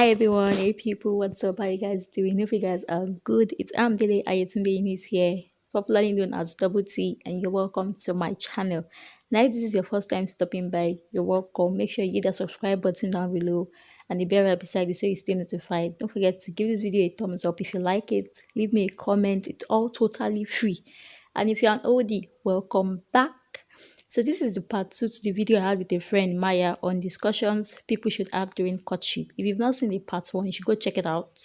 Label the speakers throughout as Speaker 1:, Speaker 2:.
Speaker 1: Hi everyone, hey people, what's up? How you guys doing? Hope you guys are good. It's Hamdele Ayotunde Eunice here, popularly known as Double T, and you're welcome to my channel. Now, if this is your first time stopping by, you're welcome. Make sure you hit the subscribe button down below and the bell right beside you so you stay notified. Don't forget to give this video a thumbs up if you like it. Leave me a comment. It's all totally free. And if you're an oldie, welcome back. So this is the part 2 to the video I had with a friend, Maya, on discussions people should have during courtship. If you've not seen the part 1, you should go check it out.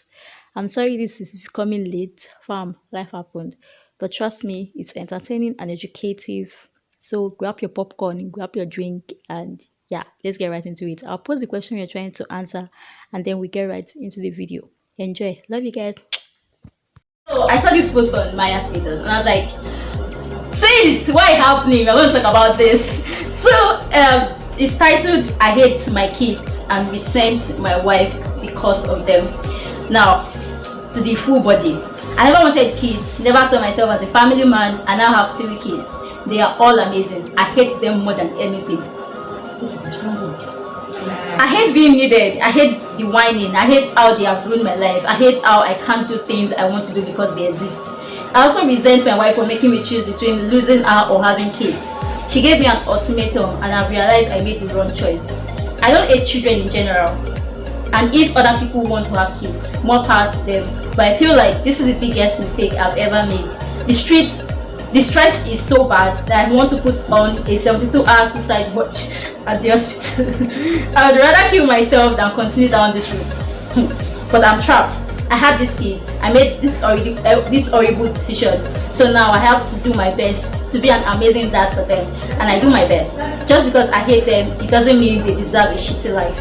Speaker 1: I'm sorry this is becoming late, fam, life happened. But trust me, it's entertaining and educative. So grab your popcorn, grab your drink, and yeah, let's get right into it. I'll pose the question you're trying to answer, and then we get right into the video. Enjoy. Love you guys.
Speaker 2: So I saw this post on Maya's status, and I was like, sis, why happening? I want to talk about this. So it's titled I Hate My Kids and Resent My Wife Because of Them. Now, to the full body, I never wanted kids, never saw myself as a family man. I now have 3 kids. They are all amazing. I hate them more than anything. What is this wrong with? I hate being needed. I hate the whining. I hate how they have ruined my life. I hate how I can't do things I want to do because they exist. I also resent my wife for making me choose between losing her or having kids. She gave me an ultimatum and I realized I made the wrong choice. I don't hate children in general, and if other people want to have kids, more power to them, but I feel like this is the biggest mistake I've ever made. The stress is so bad that I want to put on a 72-hour suicide watch at the hospital. I would rather kill myself than continue down this route. But I'm trapped. I had these kids. I made this horrible decision. So now I have to do my best to be an amazing dad for them, and I do my best. Just because I hate them, it doesn't mean they deserve a shitty life.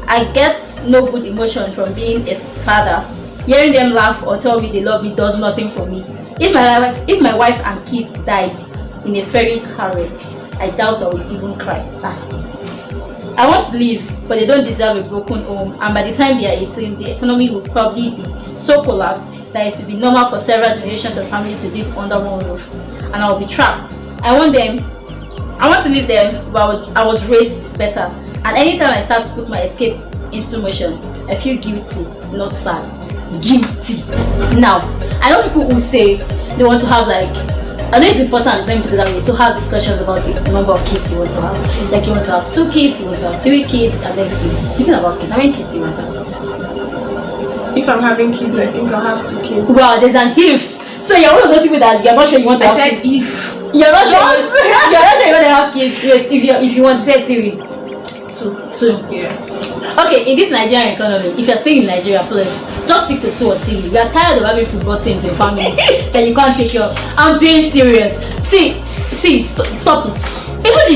Speaker 2: I get no good emotion from being a father. Hearing them laugh or tell me they love me does nothing for me. If my wife and kids died in a ferry car wreck, I doubt I would even cry. That's it. I want to leave, but they don't deserve a broken home, and by the time they are 18, the economy will probably be so collapsed that it will be normal for several generations of family to live under one roof, and I will be trapped. I want to leave them, but I was raised better, and anytime I start to put my escape into motion, I feel guilty, not sad. Guilty. Now, I know people who say they want to have, like, I know it's important, let me put it that way, to have discussions about the number of kids you want to have. Like, you want to have 2 kids, you want to have 3 kids, and then speaking about kids, how many kids do you want to have?
Speaker 3: If I'm having kids, I think I'll have 2 kids.
Speaker 2: Wow, there's an if. So you're one of those people that you're not sure you want to have kids.
Speaker 3: If.
Speaker 2: You're not sure you want to have kids. Wait, if you want to say 3. 2.
Speaker 3: Yeah.
Speaker 2: Okay, in this Nigerian economy, if you're staying in Nigeria, please just stick to 2 or 3. We are tired of having football teams and families that you can't take care of. I'm being serious. See, stop it. Even the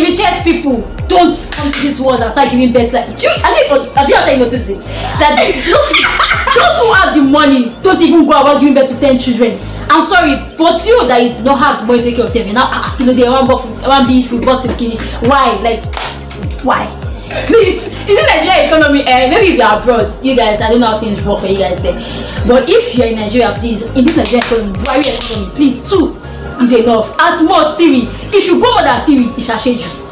Speaker 2: richest people don't come to this world and start giving birth. Like, have you actually noticed it? That those who have the money don't even go about giving birth to 10 children. I'm sorry, but you that you don't have the money to take care of them, you know, they want be football team. Why? Like, why? Please, is it Nigerian economy? Maybe if you're abroad, you guys, I don't know how things work for you guys there. But if you're in Nigeria, please, in this Nigerian economy, please, 2 is enough. At most 3. If you go more than 3, it shall change you.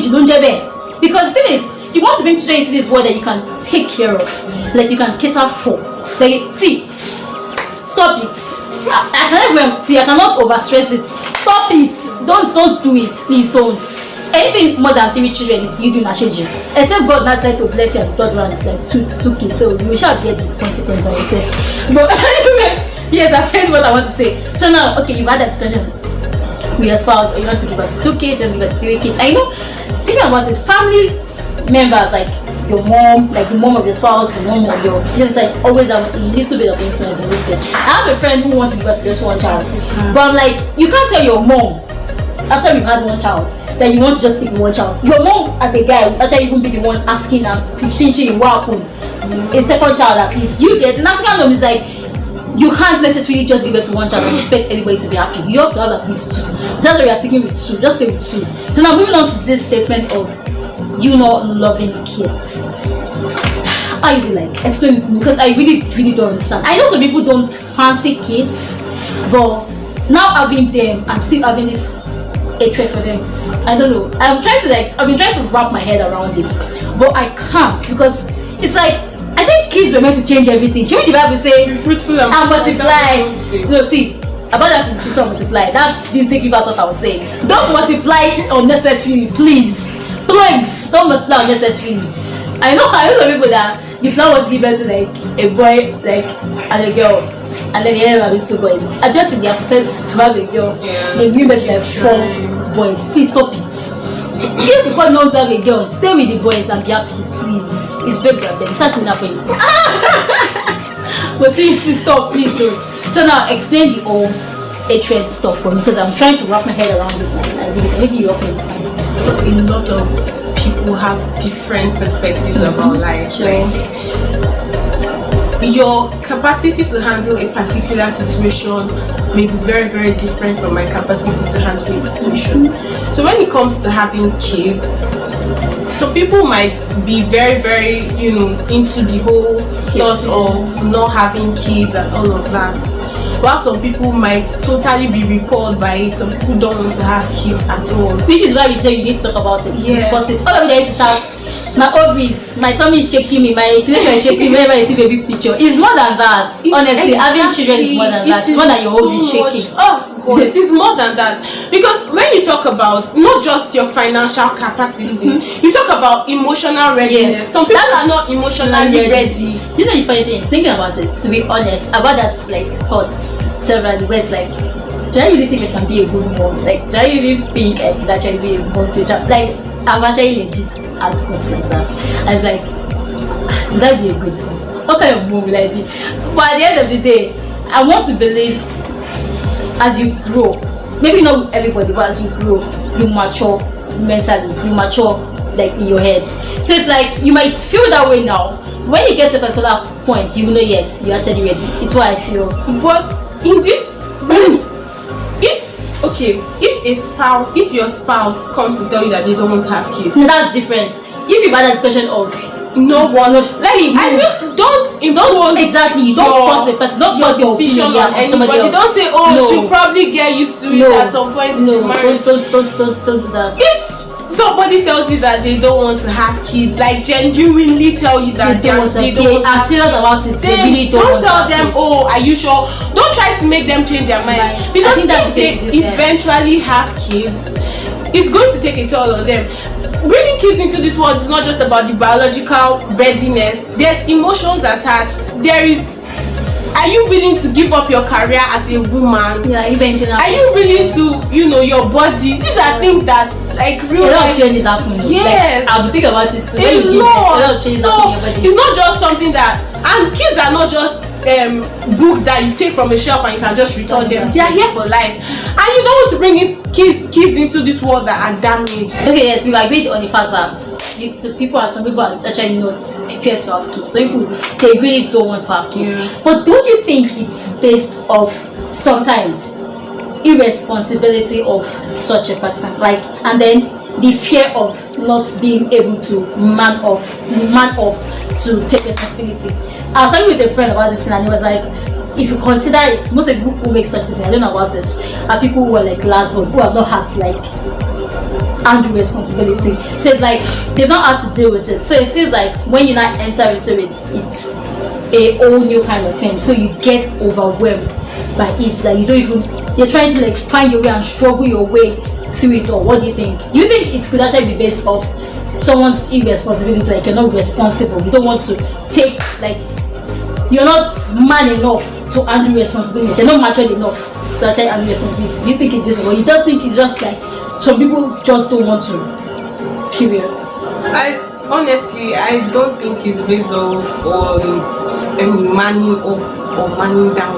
Speaker 2: Don't jebe. Because the thing is, you want to bring children into this world that you can take care of, like you can cater for. Like, see, stop it. I cannot overstress it. Stop it. Don't do it. Please don't. Anything more than 3 children is you doing a change. Except God not said to bless you and 3rd round like 2 kids. So you shall get the consequence by yourself. But anyways, yes, I've said what I want to say. So now, okay, you've had that discussion with your spouse, or you want to give birth to 2 kids, you want to give birth to 3 kids. I know, thinking about it, family members like your mom, like the mom of your spouse, the mom of your just like always have a little bit of influence in this thing. I have a friend who wants to give us just 1 child, but I'm like, you can't tell your mom after you've had 1 child that you want to just stick with 1 child. Your mom as a guy would actually even be the one asking and pinching what happened. A 2nd child at least. You get an African mom is like, you can't necessarily just give birth to 1 child and expect anybody to be happy. You also have at least 2. So that's why we are sticking with 2. Just stay with 2. So now moving on to this statement of you not loving kids. How is it like? Explain it to me, because I really don't understand. I know some people don't fancy kids, but now having them and still having this hatred for them. I don't know. I've been trying to wrap my head around it, but I can't, because it's like, I think kids were meant to change everything. Should the Bible say,
Speaker 3: Be fruitful and
Speaker 2: multiply? No, see, about that fruitful and multiply, that's this thing people thought I was saying. Don't multiply unnecessarily, please. Please, don't multiply unnecessarily. I know some people that the plan was given to like a boy, like, and a girl, and then they ended up having 2 boys. I just in their first to have a girl, they give birth like 4 boys. Please stop it. If God wants to have a girl, stay with the boys and be happy, please. It's better than them. It's actually not for you. But seriously, stop, please don't. So now explain the whole hatred stuff for me, because I'm trying to wrap my head around it. Maybe you help me understand it.
Speaker 3: A lot of people have different perspectives about life. Like, your capacity to handle a particular situation may be very, very different from my capacity to handle a situation. So when it comes to having kids, some people might be very, very, into the whole thought of not having kids and all of that. While some people might totally be repelled by it. Some people don't want to have kids at all.
Speaker 2: Which is why we say you need to talk about it, discuss it. All of you there to shout, my ovaries, my tummy is shaking me, my place is shaking me whenever I see baby picture. It's more than that. Honestly, having children is more than that. It's more than your ovaries shaking.
Speaker 3: Oh God, it is more than that. Because when you talk about not just your financial capacity, you talk about emotional readiness. Some people are not emotionally ready.
Speaker 2: Do you know the funny thing is, thinking about it, to be honest, about that like thought several where it's like, do I really think I can be a good mom? Like, do I really think I can actually be a mom to child? Like, I'm actually legit at thoughts like that. I was like, would I be a good mom? What kind of mom will I be? But at the end of the day, I want to believe as you grow, maybe not everybody, but as you grow, you mature mentally, you mature like in your head. So it's like, you might feel that way now. When you get to a particular point, you will know, yes, you're actually ready. It's what I feel.
Speaker 3: But in this, if your spouse comes to tell you that they don't want to have kids,
Speaker 2: no, that's different. If you've had a discussion of
Speaker 3: no one, don't
Speaker 2: exactly, you don't force a person, don't force your opinion on somebody else.
Speaker 3: Don't say, she'll probably get used to it at some point in the marriage.
Speaker 2: Don't do that.
Speaker 3: If somebody tells you that they don't want to have kids, like genuinely tell you that they don't
Speaker 2: are serious about it, they really
Speaker 3: don't tell them, are you sure? Don't try to make them change their mind. Because if they eventually have kids, it's going to take a toll on them. Bringing kids into this world is not just about the biological readiness. There's emotions attached. Are you willing to give up your career as a woman?
Speaker 2: Yeah,
Speaker 3: are you willing to, your body? These are things that, like, real
Speaker 2: a lot of changes happen.
Speaker 3: Yes,
Speaker 2: like, I'll think about it too.
Speaker 3: A
Speaker 2: lot of changes happen in your body.
Speaker 3: It's not just something that, and kids are not just books that you take from a shelf and you can just return them. They are here for life, and you don't want to bring kids into this world that are damaged.
Speaker 2: Okay, yes, we agreed on the fact that some people are actually not prepared to have kids. Some people, they really don't want to have kids. But don't you think it's based off sometimes irresponsibility of such a person, like, and then the fear of not being able to man up to take responsibility? I was talking with a friend about this and he was like, if you consider it, most of the people who make such things, I don't know about this, are people who are like last born, who have not had to like handle responsibility. So it's like they've not had to deal with it. So it feels like when you now enter into it, it's a whole new kind of thing. So you get overwhelmed by it, that you're trying to like find your way and struggle your way through it. Or what do you think? Do you think it could actually be based off someone's irresponsibility, like you're not responsible, you don't want to take, like, you're not man enough to handle responsibility, you're not mature enough to actually handle responsibility? Do you think it's this, or you just think it's just like some people just don't want to, period?
Speaker 3: I don't think it's based on manning up or manning down.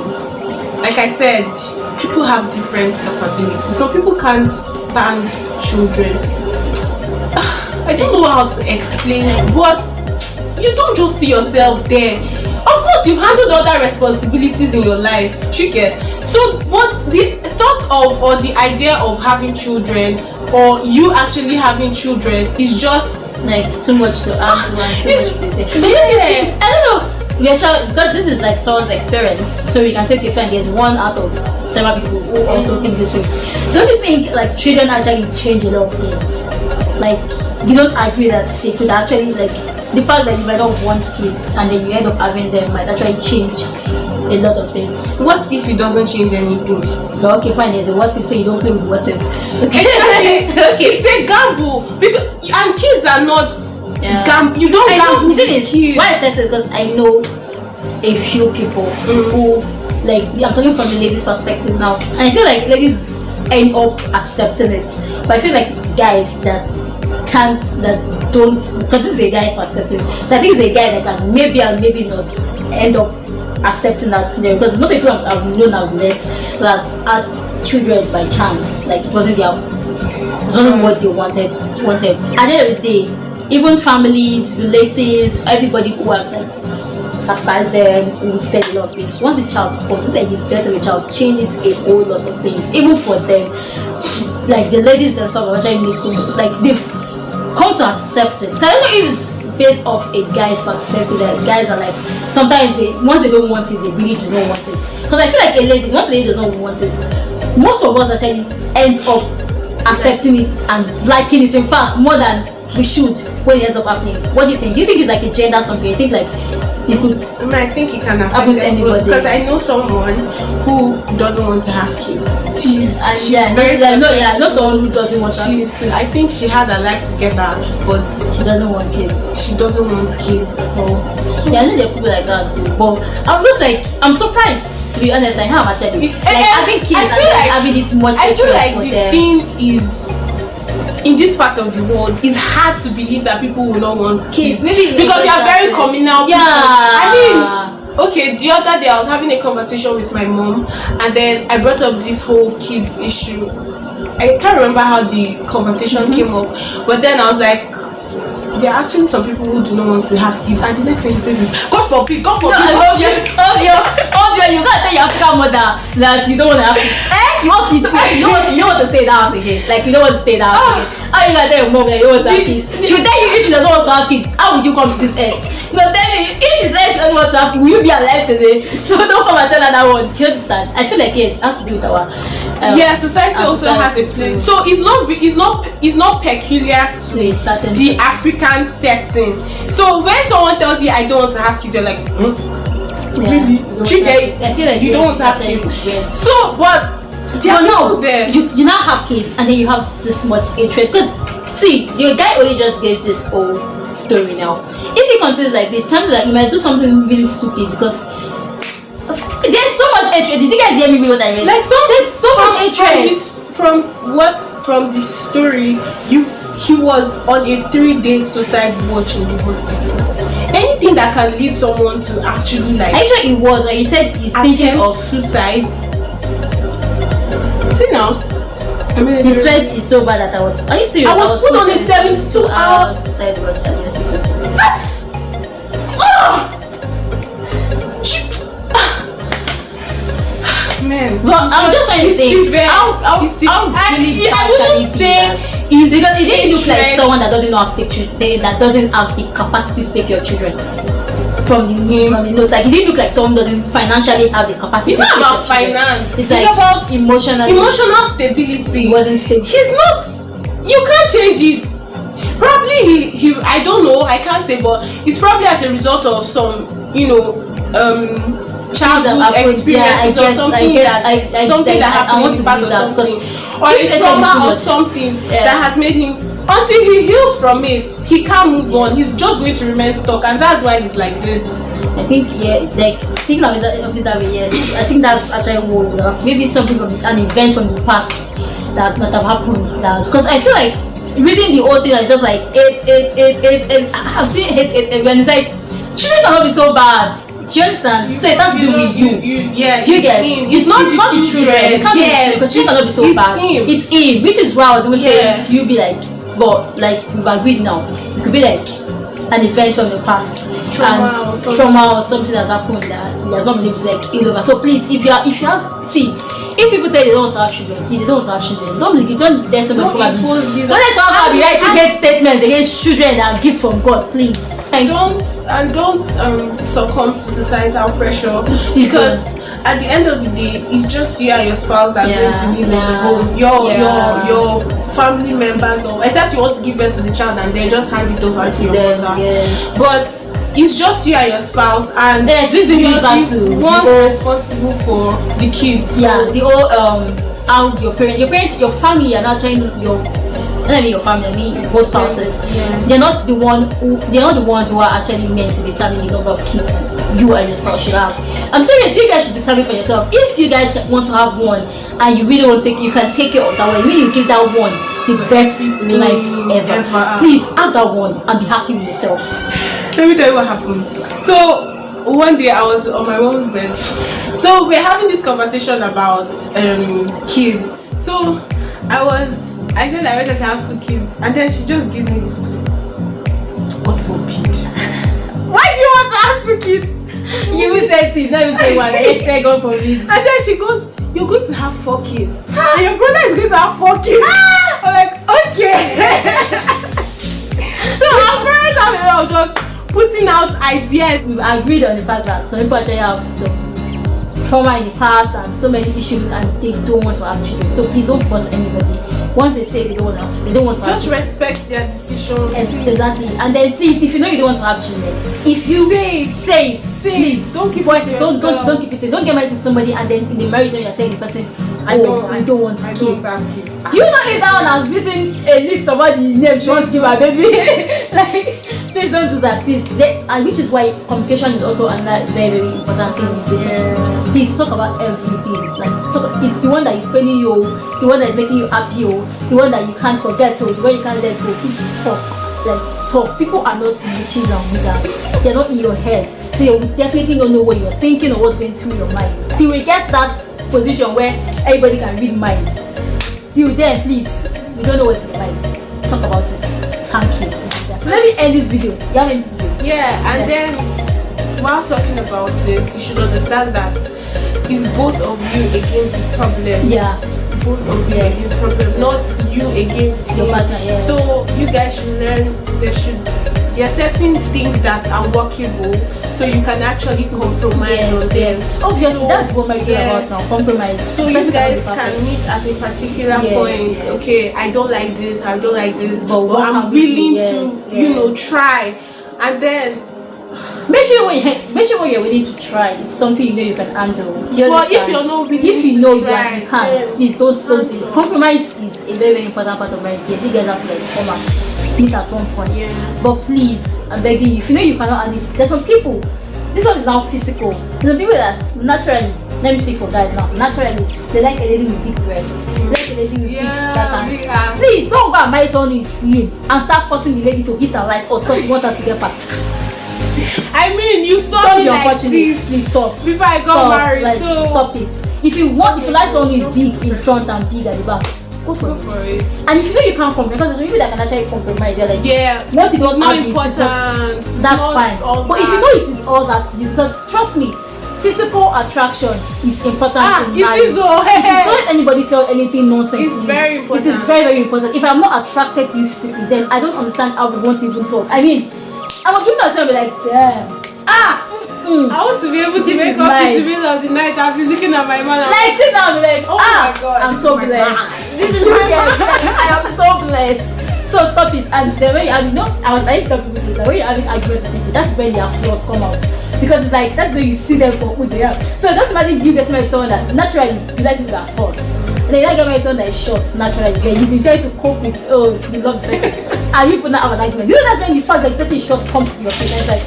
Speaker 3: Like I said, people have different capabilities. Some people can't stand children. I don't know how to explain it, but you don't just see yourself there. Of course, you've handled other responsibilities in your life, so what the thought of or the idea of having children, or you actually having children, is just
Speaker 2: like too much to add to. I don't know. we actually, because this is like someone's experience, so we can say, okay, fine, there's one out of several people who also think this way. Don't you think like children actually change a lot of things? Like, you don't agree that they could actually, like, the fact that you might not want kids and then you end up having them might actually change a lot of things.
Speaker 3: What if it doesn't change anything?
Speaker 2: No, okay, fine, there's a what if, so you don't play with what if. Okay.
Speaker 3: Okay. It's a gamble, because and kids are not gamble. You don't gamble with kids.
Speaker 2: Why I say so, because I know a few people who, like, I'm talking from the ladies' perspective now, and I feel like ladies end up accepting it, but I feel like it's guys that can't, that don't, because this is a guy's perspective, so I think it's a guy that can maybe and maybe not end up accepting that scenario, because most people I've known, I've met, that had children by chance, like it wasn't their, it wasn't what they wanted. At the end of the day, even families, relatives, everybody who has like chastised them, who said a lot of things, once a child comes, like the birth of a child changes a whole lot of things, even for them. Like the ladies themselves are actually making, like, they've come to accept it. So I don't know if it's based off a guy's perspective, that guys are like, sometimes once they don't want it, they really do not want it. Because I feel like a lady, once a lady does not want it, most of us actually end up accepting it and liking it, in fact, more than we should when it ends up happening. What do you think? Do you think it's like a gender something? You think like it could?
Speaker 3: I think it can affect anybody, because I know someone who doesn't want to have kids. She's very
Speaker 2: no, someone who doesn't want to have kids.
Speaker 3: I think she has her life together, but
Speaker 2: she doesn't want kids.
Speaker 3: She doesn't want kids. So
Speaker 2: yeah, I know there are people like that too, but I'm just like, I'm surprised, to be honest. I have actually like having kids and like having it much.
Speaker 3: I feel like the thing is, in this part of the world, it's hard to believe that people will not want kids. Maybe because you are very communal people. I mean, okay, the other day I was having a conversation with my mom, and then I brought up this whole kids issue. I can't remember how the conversation came up, but then I was like, there are actually some people who do not want to have kids, and the next thing she said is, God forbid, God forbid.
Speaker 2: No, you gotta tell your African mother that you don't want to have kids. You don't want to stay in the house again. Like, you don't want to stay in the house again. How you gonna tell your mom that you don't want to have kids? She will tell you if she doesn't want to have kids. How would you come to this earth? You know, tell me, if she says she doesn't want to have kids, will you be alive today? So don't come and tell her that one. Do you understand? I feel like yes, it has to do with our
Speaker 3: society also has a place. So it's not peculiar to the African setting. So when someone tells you I don't want to have kids, you're like, really? You don't want to have kids. So but
Speaker 2: no, you now have kids and then you have this much hatred, because see, your guy only just gave this whole story now. If he continues like this, chances are he might do something really stupid, because there's so much hatred. Did you guys hear me what I read?
Speaker 3: Like
Speaker 2: there's so much hatred.
Speaker 3: From the story, he was on a 3-day suicide watch in the hospital. Anything that can lead someone to actually like.
Speaker 2: Actually, it was. Or he said he's thinking of
Speaker 3: suicide. See now.
Speaker 2: The stress is so bad that I was. Are you serious?
Speaker 3: I was put on a 72-hour
Speaker 2: suicide watch at the hospital.
Speaker 3: That's. Man.
Speaker 2: But I'm just trying to say, how really bad can it be that? Because it didn't look like someone that doesn't know how to take children, that doesn't have the capacity to take care of children. From the note, like it didn't look like someone doesn't financially have the capacity.
Speaker 3: It's not about finance.
Speaker 2: It's like about
Speaker 3: emotional stability.
Speaker 2: He wasn't stable.
Speaker 3: He's not. You can't change it. Probably he I don't know. I can't say, but it's probably as a result of some childhood experiences or something that happened in the past or something, or a trauma or something that has made him. Until he heals from it, he can't move on. He's just going to remain stuck, and that's why he's like this.
Speaker 2: I think like thinking of it that way, yes. I think that's actually what maybe something from an event from the past that's not have happened. That because I feel like reading the whole thing is just like eight. I've seen eight, and it's like children cannot be so bad. Do you understand? So it has to do with you. Do you get? It's not the children. It can't be because children cannot be so bad. It's him, which is why I was even saying you be like. But like we've agreed now, you could be like, an event from the past, trauma or something has happened that he has not been able to like heal over. So please, if you have if people say they don't want to have children, please, they don't want to have children. Don't dare somebody come at me. Don't let someone be writing hate statements against children and gifts from God, please.
Speaker 3: Don't succumb to societal pressure, because at the end of the day, it's just you and your spouse that are going to live in the home. Your family members, or except you want to give birth to the child and then just hand it over to your mother.
Speaker 2: Yes.
Speaker 3: But it's just you and your spouse, and
Speaker 2: yes, we bring it back to
Speaker 3: one responsible for the kids.
Speaker 2: Yeah, the whole how your family are not trying your family, I mean both spouses. They're not the ones who are actually meant to determine the number of kids you and your spouse should have. I'm serious, you guys should determine for yourself. If you guys want to have one and you really want to you can take care of that one, you give that one the best life ever. Please have that one and be happy with yourself.
Speaker 3: Let me tell you what happened. So one day I was on my mom's bed. So we're having this conversation about kids. So I said I wanted to have 2 kids, and then she just gives me this clue. God forbid. Why do you want to have 2 kids?
Speaker 2: You will say it, not even say one. I say God forbid.
Speaker 3: And then she goes, you're going to have 4 kids. And your brother is going to have 4 kids. I'm like, okay. So our parents have a way of just putting out ideas.
Speaker 2: We've agreed on the fact that some people actually have some trauma in the past and so many issues, and they don't want to have children. So please don't force anybody. Once they say they don't want to have
Speaker 3: just
Speaker 2: children,
Speaker 3: respect their decision.
Speaker 2: Exactly. And then please, if you know you don't want to have children, if you say it, please
Speaker 3: don't keep
Speaker 2: voice it. Don't keep it in. Don't get married to somebody and then in the marriage you're telling the person, I don't want kids. Do you know if that one has written a list of all the names she wants to give her baby? Like, please don't do that, please. And which is why communication is also another very, very important thing in this relationship. Please talk about everything. Like, it's the one that is paining you, the one that is making you happy, the one that you can't forget, the one you can't let go. Please talk. Talk. People are not witches and wizards. They're not in your head, so you will definitely don't know what you're thinking or what's going through your mind. Till we get to that position where everybody can read mind, till then, please, we don't know what's in your mind. Talk about it. Thank you. So let me end this video. You have anything to say?
Speaker 3: And then while talking about it, you should understand that it's both of you against the problem. Both of you against the problem, not you against
Speaker 2: your partner.
Speaker 3: So you guys should learn there are certain things that are workable, so you can actually compromise on them.
Speaker 2: Obviously, that's what marriage is about now, compromise.
Speaker 3: So you guys can meet at a particular point. Okay, I don't like this, but I'm willing to try. And then
Speaker 2: make sure when you're willing to try, it's something you know you can handle.
Speaker 3: But if you're not willing
Speaker 2: you can't, please don't do it. Compromise is a very, very important part of marriage. Yes, you guys have to come and meet at one point. But please, I'm begging you, if you know you cannot handle it, there's some people, this one is now physical. There's some people that naturally, let me speak for guys now, naturally they like a lady with big breasts, they like a lady with big back. Please don't go and marry someone who is slim and start forcing the lady to hit her life out because you want her to get fat.
Speaker 3: I mean, you saw me like this.
Speaker 2: Please stop.
Speaker 3: Before I got married,
Speaker 2: stop it. If you like someone who is big in front and big at the back, go for it. And if you know you can't compromise, because there's people that can actually compromise, they're like, once you don't have it, that's fine. But if you know it is all that to you, because trust me, physical attraction is important in marriage. Don't let anybody tell anything nonsense to you.
Speaker 3: Very important.
Speaker 2: It is very, very important. If I'm not attracted to you physically, then I don't understand how we want to even talk. I mean, I was looking at you and be like, damn.
Speaker 3: I want to be able to wake up in the middle of the night. I'll be looking at my man.
Speaker 2: Like, sit down and be like,
Speaker 3: my God,
Speaker 2: I'm so blessed.
Speaker 3: This is
Speaker 2: I am so blessed. So stop it. And then when you have, I used to tell people this, when you're having arguments with people, that's when their flaws come out. Because it's like, that's when you see them for who they are. So just imagine you getting married to someone that naturally you like people that are tall. And then you like get married to someone that is short, naturally. Then you've been trying to cope with, you love the person. And you put that have an argument. You know that's when the fact that the person is short comes to your face and it's like,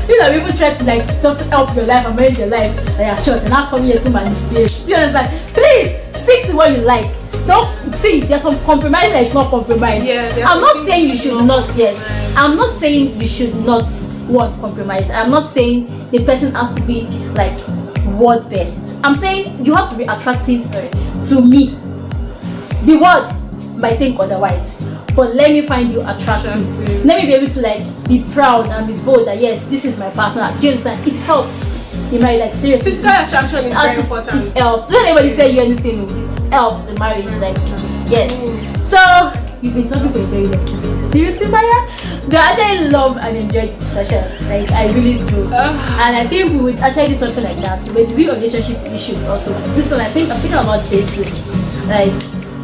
Speaker 2: you know, people try to like just help your life and manage your life. They are short and now come here to misbehave. Do you understand? Please stick to what you like. Don't see there's some compromise that is not compromise. I'm not saying you should not. I'm not saying you should not want compromise. I'm not saying the person has to be like world best. I'm saying you have to be attractive to me. The world might think otherwise, but let me find you attractive. Let me be able to like be proud and be bold that yes, this is my partner. Do you understand? It helps. You marry, like seriously.
Speaker 3: Physical attraction is very important.
Speaker 2: It helps. Don't anybody say you anything. It helps in marriage. Like yes. So you've been talking for a very long time. Seriously, Maya? I actually love and enjoy this discussion. Like I really do. And I think we would actually do something like that with real relationship issues also. This one, I'm thinking about dating. Like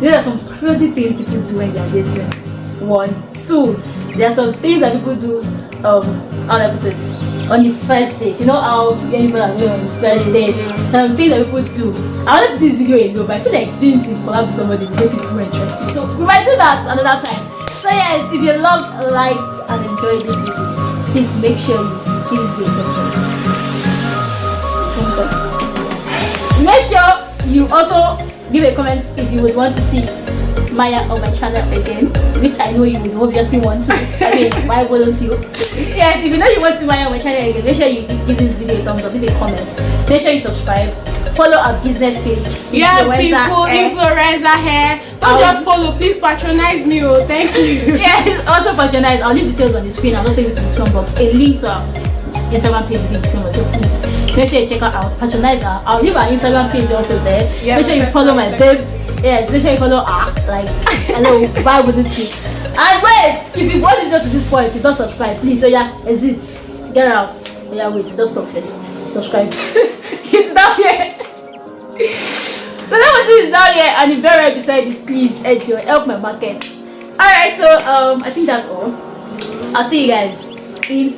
Speaker 2: there are some crazy things people do when they are dating. 1, 2. There are some things that people do. How do I put it? On the first date, you know how people are going on the first date. Some things that people do. I wanted to do this video alone, but I feel like doing it collab with somebody will make it more interesting. So we might do that another time. So yes, if you loved, liked, and enjoyed this video, please make sure you give it a thumbs up. Thumbs up. Make sure you also give a comment if you would want to see Maya on my channel again, which I know you would obviously want to. I mean, why wouldn't you? Yes, if you know you want to see Maya on my channel again, make sure you give this video a thumbs up, leave a comment. Make sure you subscribe. Follow our business page.
Speaker 3: Yeah, people, influencer hair. Don't just follow, please patronize me. Oh, thank you.
Speaker 2: Yes, also patronize. I'll leave details on the screen. I'll also leave it in the description box. A link to our Instagram page will be in the description box. So please make sure you check her out. Patronize her. I'll leave our Instagram page also there. Yeah, make sure you follow my babe. Yes, make sure you follow her. Like, hello, why wouldn't you? And wait, if you watch the video to this point, you don't subscribe, please. So yeah, exit, get out. Yeah, wait, just stop first. Subscribe. It's down here. The number 2 is down here, and the bell right beside it. Please, help my market. Alright, so I think that's all. I'll see you guys in